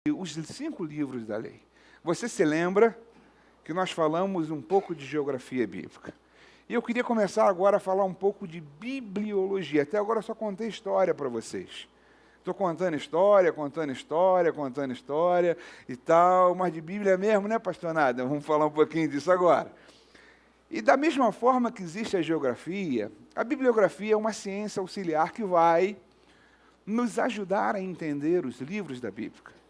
Os 5 livros da lei. Você se lembra que nós falamos um pouco de geografia bíblica. E eu queria começar agora a falar um pouco de bibliologia. Até agora eu só contei história para vocês. Estou contando história e tal, mas de Bíblia mesmo, né, pastor Nada? Vamos falar um pouquinho disso agora. E da mesma forma que existe a geografia, a bibliografia é uma ciência auxiliar que vai nos ajudar a entender os livros da Bíblia.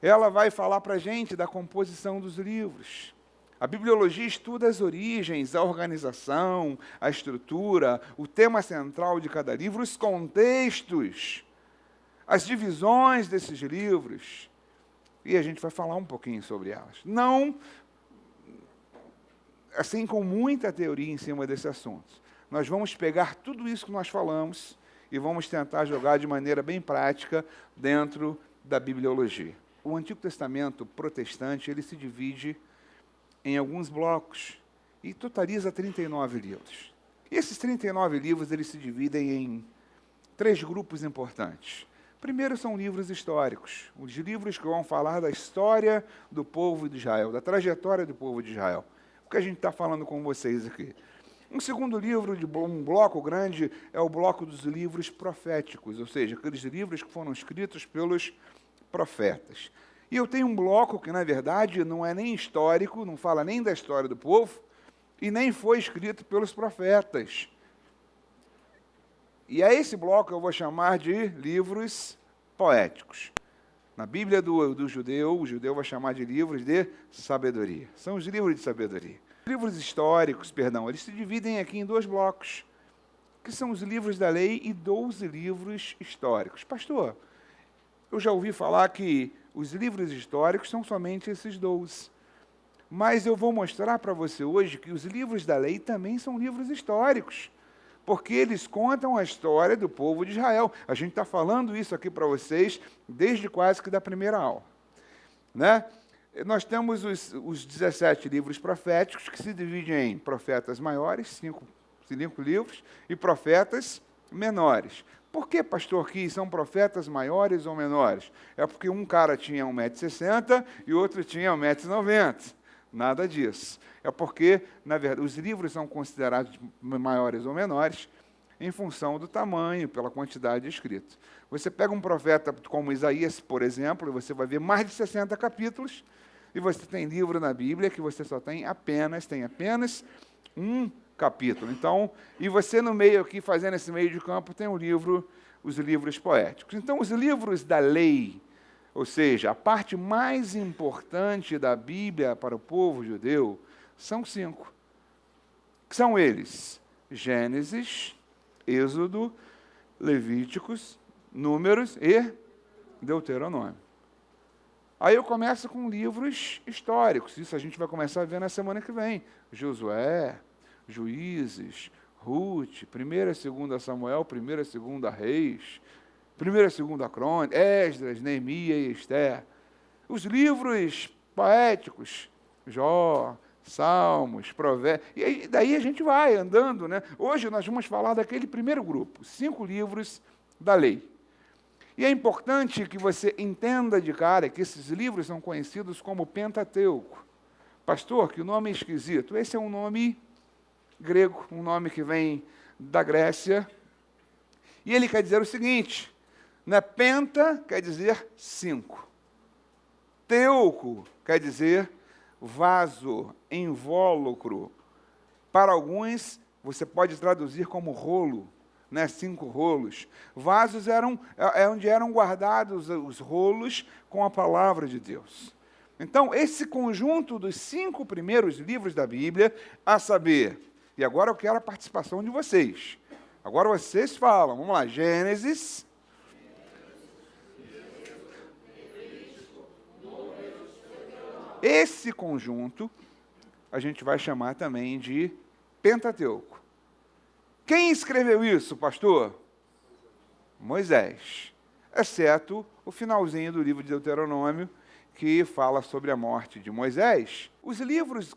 Ela vai falar para a gente da composição dos livros. A bibliologia estuda as origens, a organização, a estrutura, o tema central de cada livro, os contextos, as divisões desses livros. E a gente vai falar um pouquinho sobre elas. Não, assim, com muita teoria em cima desse assunto. Nós vamos pegar tudo isso que nós falamos e vamos tentar jogar de maneira bem prática dentro da bibliologia. O Antigo Testamento protestante, ele se divide em alguns blocos e totaliza 39 livros. E esses 39 livros, eles se dividem em 3 grupos importantes. Primeiro são livros históricos, os livros que vão falar da história do povo de Israel, da trajetória do povo de Israel. O que a gente está falando com vocês aqui. Um segundo livro, um bloco grande, é o bloco dos livros proféticos, ou seja, aqueles livros que foram escritos pelos profetas. E eu tenho um bloco que, na verdade, não é nem histórico, não fala nem da história do povo, e nem foi escrito pelos profetas. E a esse bloco eu vou chamar de livros poéticos. Na Bíblia do judeu, o judeu vai chamar de livros de sabedoria. São os livros de sabedoria. Livros históricos, eles se dividem aqui em 2 blocos, que são os livros da lei e 12 livros históricos. Pastor, eu já ouvi falar que os livros históricos são somente esses 12. Mas eu vou mostrar para você hoje que os livros da lei também são livros históricos, porque eles contam a história do povo de Israel. A gente está falando isso aqui para vocês desde quase que da primeira aula. Né? Nós temos os 17 livros proféticos, que se dividem em profetas maiores, 5 livros, e profetas menores. Por que, pastor, que são profetas maiores ou menores? É porque um cara tinha 1,60 m e outro tinha 1,90 m. Nada disso. É porque, na verdade, os livros são considerados maiores ou menores em função do tamanho, pela quantidade de escrito. Você pega um profeta como Isaías, por exemplo, e você vai ver mais de 60 capítulos, e você tem livro na Bíblia que você só tem apenas um capítulo. Então, e você no meio aqui, fazendo esse meio de campo, tem os livros poéticos. Então, os livros da lei, ou seja, a parte mais importante da Bíblia para o povo judeu, são 5. Que são eles: Gênesis, Êxodo, Levíticos, Números e Deuteronômio. Aí eu começo com livros históricos. Isso a gente vai começar a ver na semana que vem. Josué, Juízes, Ruth, 1ª e 2ª Samuel, 1ª e 2ª Reis, 1ª e 2ª Crônicas, Esdras, Neemias e Esther. Os livros poéticos, Jó, Salmos, Provérbios, e daí a gente vai andando, né? Hoje nós vamos falar daquele primeiro grupo, 5 livros da lei. E é importante que você entenda de cara que esses livros são conhecidos como Pentateuco. Pastor, que nome esquisito. Esse é um nome grego, um nome que vem da Grécia, e ele quer dizer o seguinte, né? Penta quer dizer 5. Teuco quer dizer vaso, invólucro. Para alguns, você pode traduzir como rolo, né? 5 rolos. Vasos onde eram guardados os rolos com a palavra de Deus. Então, esse conjunto dos 5 primeiros livros da Bíblia, a saber, e agora eu quero a participação de vocês. Agora vocês falam, vamos lá, Gênesis, esse conjunto a gente vai chamar também de Pentateuco. Quem escreveu isso, pastor? Moisés, exceto o finalzinho do livro de Deuteronômio, que fala sobre a morte de Moisés. Os livros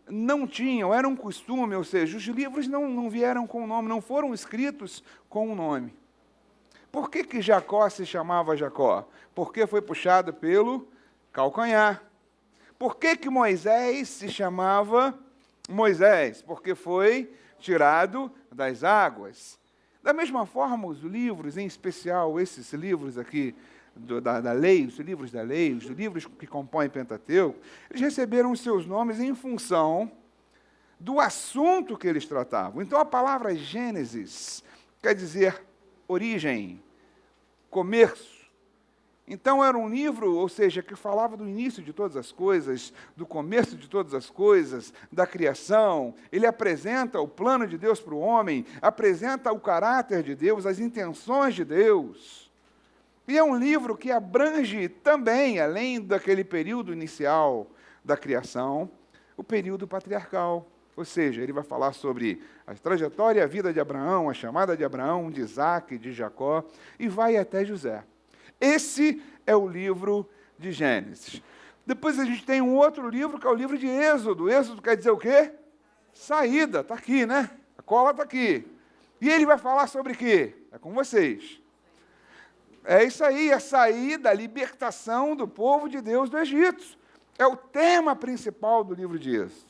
não tinham, era um costume, ou seja, os livros não vieram com o nome, não foram escritos com o nome. Por que Jacó se chamava Jacó? Porque foi puxado pelo calcanhar. Por que Moisés se chamava Moisés? Porque foi tirado das águas. Da mesma forma, os livros, em especial esses livros aqui da lei, os livros da lei, os livros que compõem Pentateuco, eles receberam os seus nomes em função do assunto que eles tratavam. Então, a palavra Gênesis quer dizer origem, começo. Então, era um livro, ou seja, que falava do início de todas as coisas, do começo de todas as coisas, da criação. Ele apresenta o plano de Deus para o homem, apresenta o caráter de Deus, as intenções de Deus. E é um livro que abrange também, além daquele período inicial da criação, o período patriarcal. Ou seja, ele vai falar sobre a trajetória e a vida de Abraão, a chamada de Abraão, de Isaac, de Jacó, e vai até José. Esse é o livro de Gênesis. Depois a gente tem um outro livro, que é o livro de Êxodo. Êxodo quer dizer o quê? Saída, está aqui, né? A cola está aqui. E ele vai falar sobre o quê? É com vocês. É isso aí, a saída, a libertação do povo de Deus do Egito. É o tema principal do livro de Êxodo.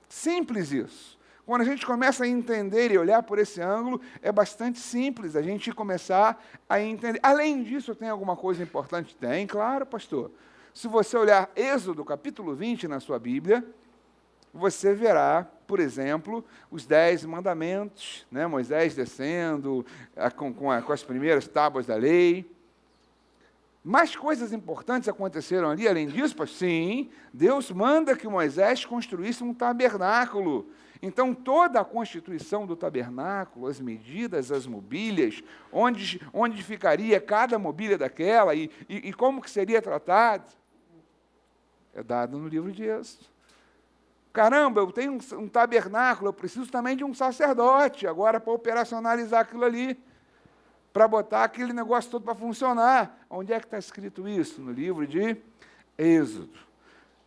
Simples isso. Quando a gente começa a entender e olhar por esse ângulo, é bastante simples a gente começar a entender. Além disso, tem alguma coisa importante? Tem, claro, pastor. Se você olhar Êxodo, capítulo 20, na sua Bíblia, você verá, por exemplo, os 10 mandamentos, né? Moisés descendo com as primeiras tábuas da lei. Mais coisas importantes aconteceram ali, além disso, pastor? Sim, Deus manda que Moisés construísse um tabernáculo. Então, toda a constituição do tabernáculo, as medidas, as mobílias, onde ficaria cada mobília daquela e como que seria tratado, é dado no livro de Êxodo. Caramba, eu tenho um tabernáculo, eu preciso também de um sacerdote agora para operacionalizar aquilo ali, para botar aquele negócio todo para funcionar. Onde é que está escrito isso? No livro de Êxodo.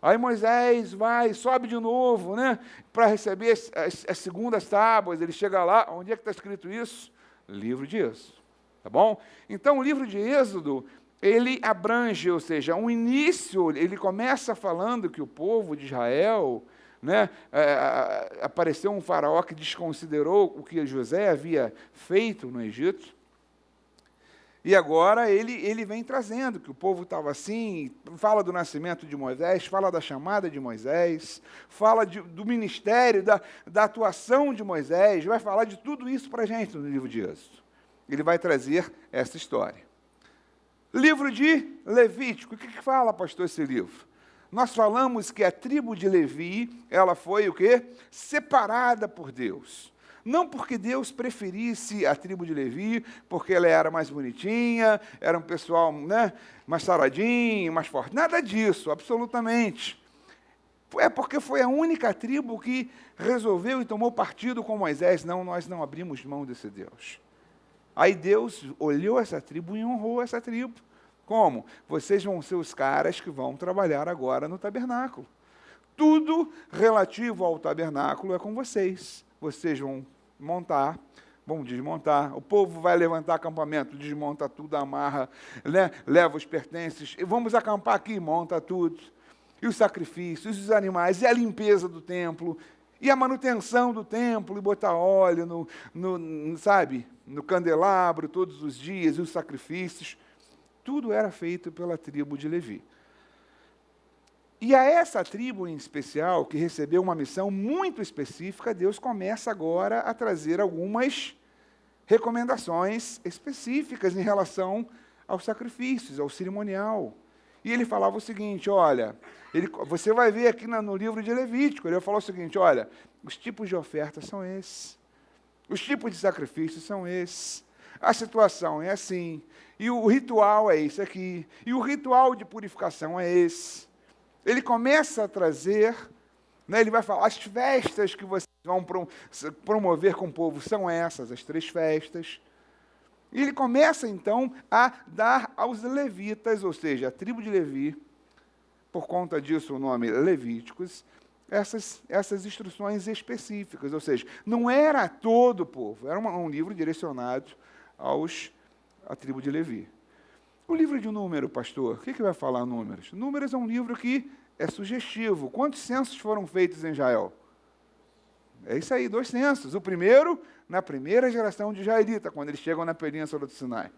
Aí Moisés sobe de novo, né, para receber as segundas tábuas. Ele chega lá, onde é que está escrito isso? Livro de Êxodo. Tá bom? Então, o livro de Êxodo, ele abrange, ou seja, um início, ele começa falando que o povo de Israel, né, apareceu um faraó que desconsiderou o que José havia feito no Egito. E agora ele vem trazendo que o povo estava assim, fala do nascimento de Moisés, fala da chamada de Moisés, fala do ministério, da atuação de Moisés, vai falar de tudo isso para a gente no livro de Êxodo. Ele vai trazer essa história. Livro de Levítico. O que fala, pastor, esse livro? Nós falamos que a tribo de Levi, ela foi o quê? Separada por Deus. Não porque Deus preferisse a tribo de Levi, porque ela era mais bonitinha, era um pessoal, né, mais saradinho, mais forte. Nada disso, absolutamente. É porque foi a única tribo que resolveu e tomou partido com Moisés. Não, nós não abrimos mão desse Deus. Aí Deus olhou essa tribo e honrou essa tribo. Como? Vocês vão ser os caras que vão trabalhar agora no tabernáculo. Tudo relativo ao tabernáculo é com vocês. Vocês vão montar, vão desmontar, o povo vai levantar acampamento, desmonta tudo, amarra, né, leva os pertences, e vamos acampar aqui, monta tudo. E os sacrifícios, os animais, e a limpeza do templo, e a manutenção do templo, e botar óleo no candelabro todos os dias, e os sacrifícios. Tudo era feito pela tribo de Levi. E a essa tribo em especial, que recebeu uma missão muito específica, Deus começa agora a trazer algumas recomendações específicas em relação aos sacrifícios, ao cerimonial. E ele falava o seguinte, olha, você vai ver aqui no livro de Levítico, ele falou o seguinte, olha, os tipos de ofertas são esses, os tipos de sacrifícios são esses, a situação é assim, e o ritual é esse aqui, e o ritual de purificação é esse. Ele começa a trazer, né, ele vai falar, as festas que vocês vão promover com o povo são essas, as 3 festas. E ele começa, então, a dar aos levitas, ou seja, a tribo de Levi, por conta disso o nome Levíticos, essas instruções específicas, ou seja, não era a todo o povo, era um livro direcionado aos a tribo de Levi. O livro de Número, pastor, o que vai falar Números? Números é um livro que é sugestivo. Quantos censos foram feitos em Israel? É isso aí, 2 censos. O primeiro, na primeira geração de israelita, quando eles chegam na península do Sinai.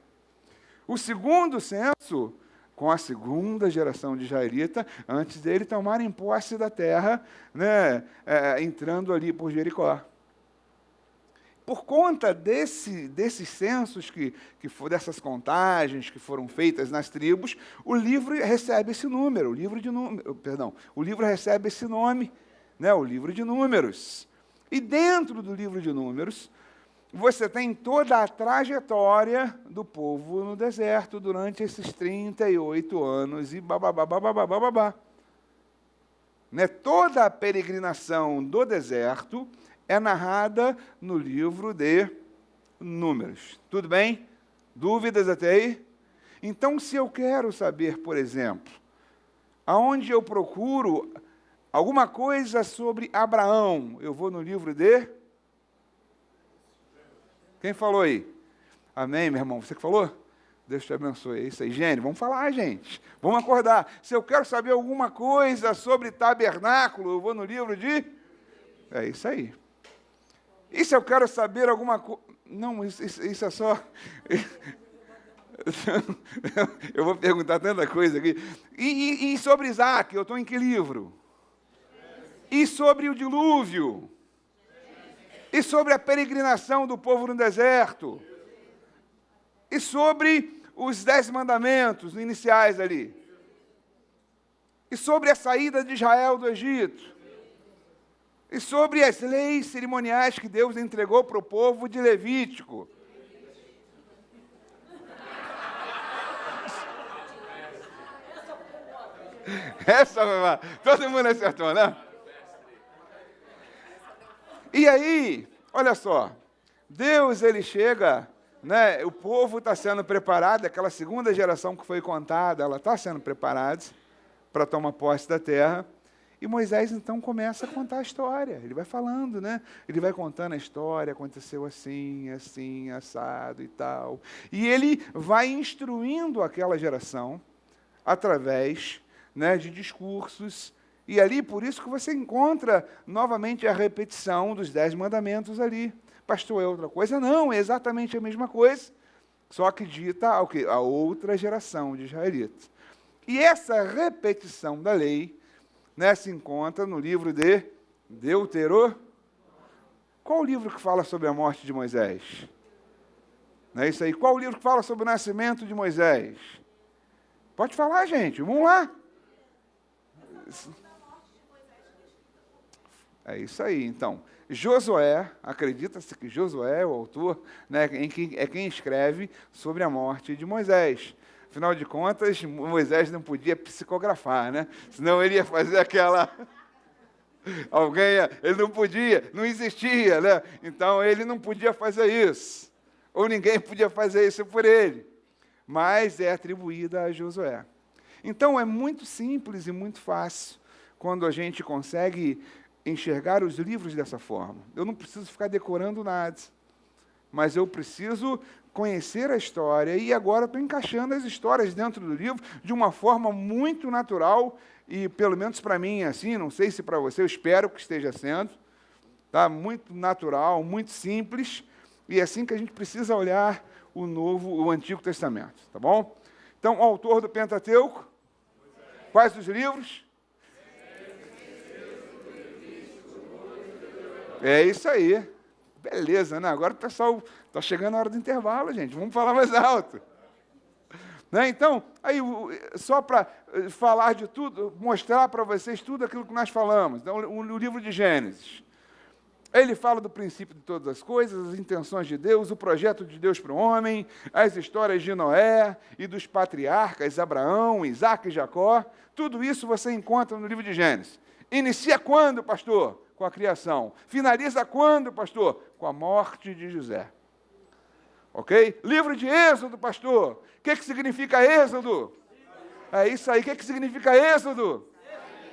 O segundo censo, com a segunda geração de israelita, antes dele tomarem posse da terra, né, entrando ali por Jericó. Por conta desses censos, dessas contagens que foram feitas nas tribos, o livro recebe esse número, o livro recebe esse nome, né, o livro de Números. E dentro do livro de Números, você tem toda a trajetória do povo no deserto durante esses 38 anos e bababá. Né, toda a peregrinação do deserto é narrada no livro de Números. Tudo bem? Dúvidas até aí? Então, se eu quero saber, por exemplo, aonde eu procuro alguma coisa sobre Abraão, eu vou no livro de... Quem falou aí? Amém, meu irmão? Você que falou? Deus te abençoe. É isso aí, Gênio. Vamos falar, gente. Vamos acordar. Se eu quero saber alguma coisa sobre tabernáculo, eu vou no livro de... É isso aí. E se eu quero saber alguma coisa... Não, isso é só... Eu vou perguntar tanta coisa aqui. E sobre Isaac, eu estou em que livro? E sobre o dilúvio? E sobre a peregrinação do povo no deserto? E sobre os 10 mandamentos iniciais ali? E sobre a saída de Israel do Egito? E sobre as leis cerimoniais que Deus entregou para o povo de Levítico? Essa, todo mundo acertou, né? E aí, olha só, Deus, ele chega, né, o povo está sendo preparado, aquela segunda geração que foi contada, ela está sendo preparada para tomar posse da terra. E Moisés, então, começa a contar a história. Ele vai falando, né? Ele vai contando a história, aconteceu assim, assim, assado e tal. E ele vai instruindo aquela geração através, né, de discursos. E ali, por isso que você encontra novamente a repetição dos 10 mandamentos ali. Pastor, é outra coisa? Não, é exatamente a mesma coisa, só que dita a outra geração de israelitas. E essa repetição da lei, né, se encontra no livro de Deuteronômio. Qual o livro que fala sobre a morte de Moisés? Não é isso aí? Qual o livro que fala sobre o nascimento de Moisés? Pode falar, gente, vamos lá. É isso aí, então. Josué, acredita-se que Josué é o autor, né, é quem escreve sobre a morte de Moisés. Afinal de contas, Moisés não podia psicografar, né? Senão ele ia fazer aquela... Ele não podia, não existia, né? Então ele não podia fazer isso. Ou ninguém podia fazer isso por ele. Mas é atribuída a Josué. Então é muito simples e muito fácil quando a gente consegue enxergar os livros dessa forma. Eu não preciso ficar decorando nada, mas eu preciso conhecer a história, e agora estou encaixando as histórias dentro do livro de uma forma muito natural, e pelo menos para mim é assim, não sei se para você, eu espero que esteja sendo, tá? Muito natural, muito simples, e é assim que a gente precisa olhar o Antigo Testamento, tá bom? Então, o autor do Pentateuco, quais os livros? É isso aí. Beleza, né? Agora o pessoal está chegando a hora do intervalo, gente. Vamos falar mais alto. Né? Então, aí, só para falar de tudo, mostrar para vocês tudo aquilo que nós falamos. Então, o livro de Gênesis. Ele fala do princípio de todas as coisas, as intenções de Deus, o projeto de Deus para o homem, as histórias de Noé e dos patriarcas, Abraão, Isaac e Jacó. Tudo isso você encontra no livro de Gênesis. Inicia quando, pastor? Com a criação. Finaliza quando, pastor? Com a morte de José. Ok? Livro de Êxodo, pastor. O que significa Êxodo? É isso aí. O que significa Êxodo?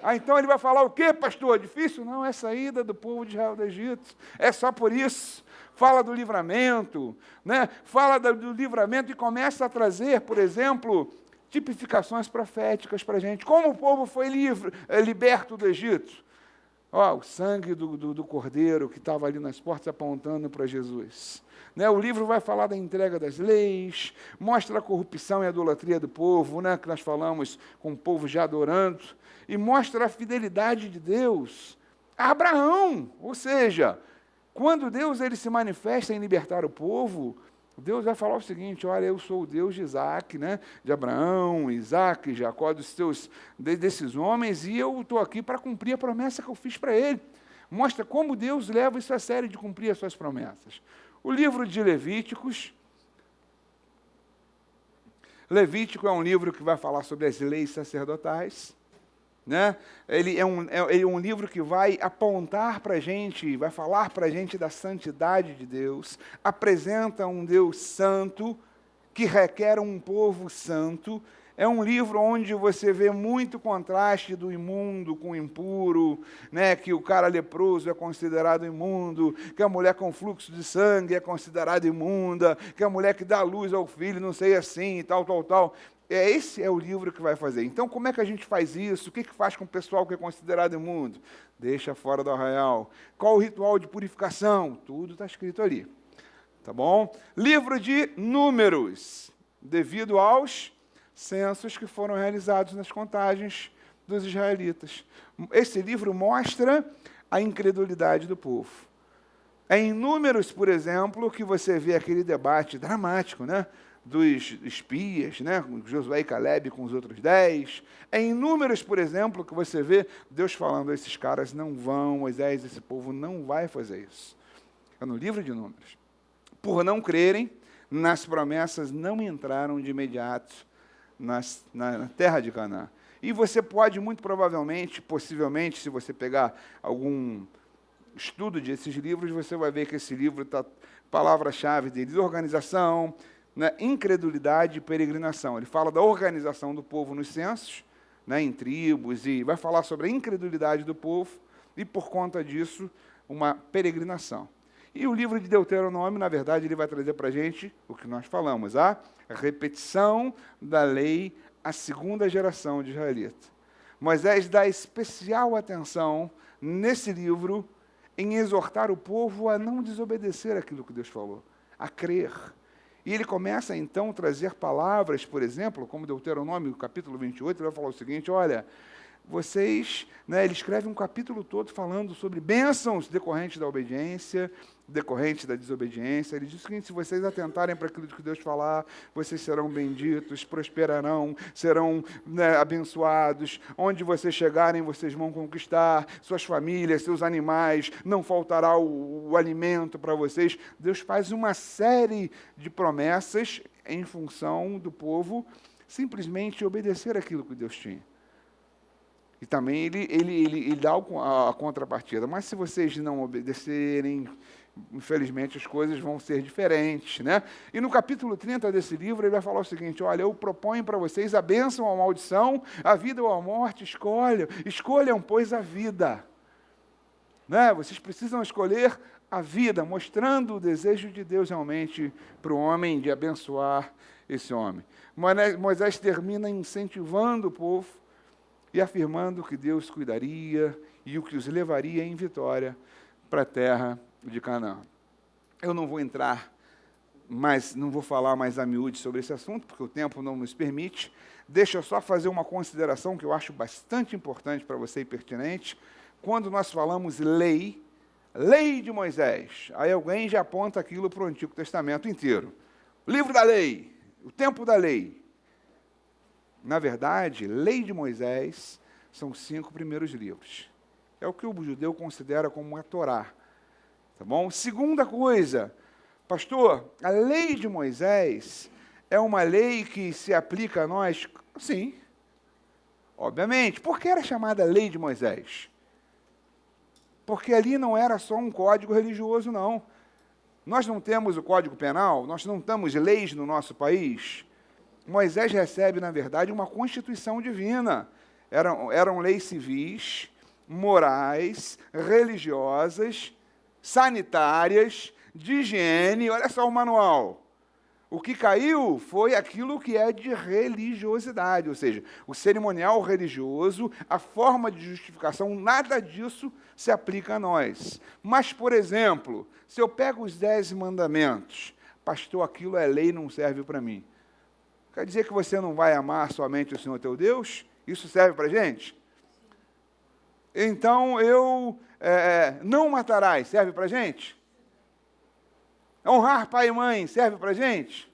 Ah, então ele vai falar o quê, pastor? Difícil? Não, é saída do povo de Israel do Egito. É só por isso. fala do livramento, né? Fala do livramento e começa a trazer, por exemplo, tipificações proféticas para a gente. Como o povo foi liberto do Egito. O sangue do cordeiro que estava ali nas portas apontando para Jesus. Né? O livro vai falar da entrega das leis, mostra a corrupção e a idolatria do povo, né? Que nós falamos com o povo já adorando, e mostra a fidelidade de Deus a Abraão. Ou seja, quando Deus ele se manifesta em libertar o povo, Deus vai falar o seguinte: olha, eu sou o Deus de Isaac, né? De Abraão, Isaac, Jacó, desses homens, e eu estou aqui para cumprir a promessa que eu fiz para ele. Mostra como Deus leva isso a sério de cumprir as suas promessas. O livro de Levíticos. Levítico é um livro que vai falar sobre as leis sacerdotais. Né? Ele é um livro que vai apontar para a gente, vai falar para a gente da santidade de Deus, apresenta um Deus santo, que requer um povo santo. É um livro onde você vê muito contraste do imundo com o impuro, né? Que o cara leproso é considerado imundo, que a mulher com fluxo de sangue é considerada imunda, que a mulher que dá luz ao filho, não sei assim, tal. Esse é o livro que vai fazer. Então, como é que a gente faz isso? O que faz com o pessoal que é considerado imundo? Deixa fora do arraial. Qual o ritual de purificação? Tudo está escrito ali. Tá bom? Livro de Números, devido aos censos que foram realizados nas contagens dos israelitas. Esse livro mostra a incredulidade do povo. É em Números, por exemplo, que você vê aquele debate dramático, né? Dos espias, né? Josué e Caleb com os outros 10. É em Números, por exemplo, que você vê Deus falando: esses caras não vão, Moisés, esse povo não vai fazer isso. É no livro de Números. Por não crerem nas promessas, não entraram de imediato na terra de Canaã. E você pode, muito provavelmente, possivelmente, se você pegar algum estudo desses livros, você vai ver que esse livro está, palavra-chave deles, organização, né, incredulidade e peregrinação. Ele fala da organização do povo nos censos, né, em tribos, e vai falar sobre a incredulidade do povo, e por conta disso, uma peregrinação. E o livro de Deuteronômio, na verdade, ele vai trazer para a gente o que nós falamos, a repetição da lei à segunda geração de israelita. Moisés dá especial atenção nesse livro em exortar o povo a não desobedecer aquilo que Deus falou, a crer. E ele começa, então, a trazer palavras, por exemplo, como Deuteronômio, capítulo 28, ele vai falar o seguinte: olha, vocês, né, ele escreve um capítulo todo falando sobre bênçãos decorrentes da obediência, decorrentes da desobediência. Ele diz o seguinte: se vocês atentarem para aquilo que Deus falar, vocês serão benditos, prosperarão, serão, né, abençoados. Onde vocês chegarem, vocês vão conquistar suas famílias, seus animais, não faltará o alimento para vocês. Deus faz uma série de promessas em função do povo simplesmente obedecer aquilo que Deus tinha. E também ele dá a contrapartida. Mas se vocês não obedecerem, infelizmente as coisas vão ser diferentes, né? E no capítulo 30 desse livro, ele vai falar o seguinte: olha, eu proponho para vocês a bênção ou a maldição, a vida ou a morte, escolham, pois, a vida. Né? Vocês precisam escolher a vida, mostrando o desejo de Deus realmente para o homem, de abençoar esse homem. Moisés termina incentivando o povo e afirmando que Deus cuidaria e o que os levaria em vitória para a terra de Canaã. Eu não vou entrar mais, não vou falar mais a miúde sobre esse assunto, porque o tempo não nos permite. Deixa eu só fazer uma consideração que eu acho bastante importante para você e pertinente. Quando nós falamos lei de Moisés, aí alguém já aponta aquilo para o Antigo Testamento inteiro. O livro da lei, o tempo da lei. Na verdade, lei de Moisés são os 5 primeiros livros. É o que o judeu considera como a Torá. Tá bom? Segunda coisa, pastor, a lei de Moisés é uma lei que se aplica a nós? Sim, obviamente. Por que era chamada lei de Moisés? Porque ali não era só um código religioso, não. Nós não temos o Código Penal, nós não temos leis no nosso país. Moisés recebe, na verdade, uma constituição divina. Eram leis civis, morais, religiosas, sanitárias, de higiene, olha só o manual. O que caiu foi aquilo que é de religiosidade, ou seja, o cerimonial religioso, a forma de justificação, nada disso se aplica a nós. Mas, por exemplo, se eu pego os 10 mandamentos, pastor, aquilo é lei, não serve para mim. Quer dizer que você não vai amar somente o Senhor teu Deus? Isso serve para a gente? Então, não matarás, serve para a gente? Honrar pai e mãe, serve para a gente?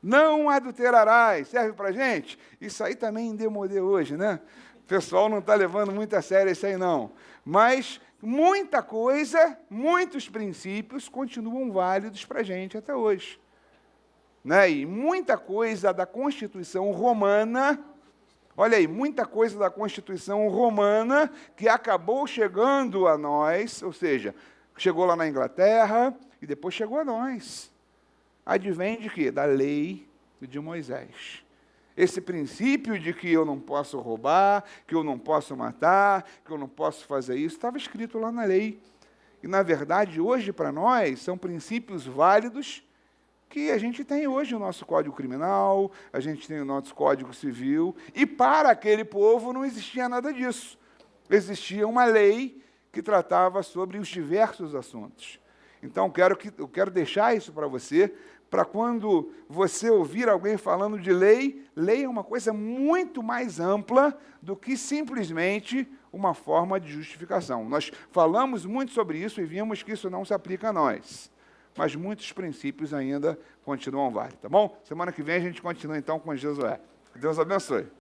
Não adulterarás, serve para a gente? Isso aí também em demodê hoje, né? O pessoal não está levando muito a sério isso aí, não. Mas muita coisa, muitos princípios continuam válidos para a gente até hoje. Né? E muita coisa da Constituição Romana, olha aí, muita coisa da Constituição Romana que acabou chegando a nós, ou seja, chegou lá na Inglaterra e depois chegou a nós. Advém de quê? Da lei de Moisés. Esse princípio de que eu não posso roubar, que eu não posso matar, que eu não posso fazer isso, estava escrito lá na lei. E, na verdade, hoje, para nós, são princípios válidos que a gente tem hoje no nosso Código Criminal, a gente tem o nosso Código Civil, e para aquele povo não existia nada disso. Existia uma lei que tratava sobre os diversos assuntos. Então, eu quero deixar isso para você, para quando você ouvir alguém falando de lei, lei é uma coisa muito mais ampla do que simplesmente uma forma de justificação. Nós falamos muito sobre isso e vimos que isso não se aplica a nós, mas muitos princípios ainda continuam válidos, tá bom? Semana que vem a gente continua então com Josué. Deus abençoe.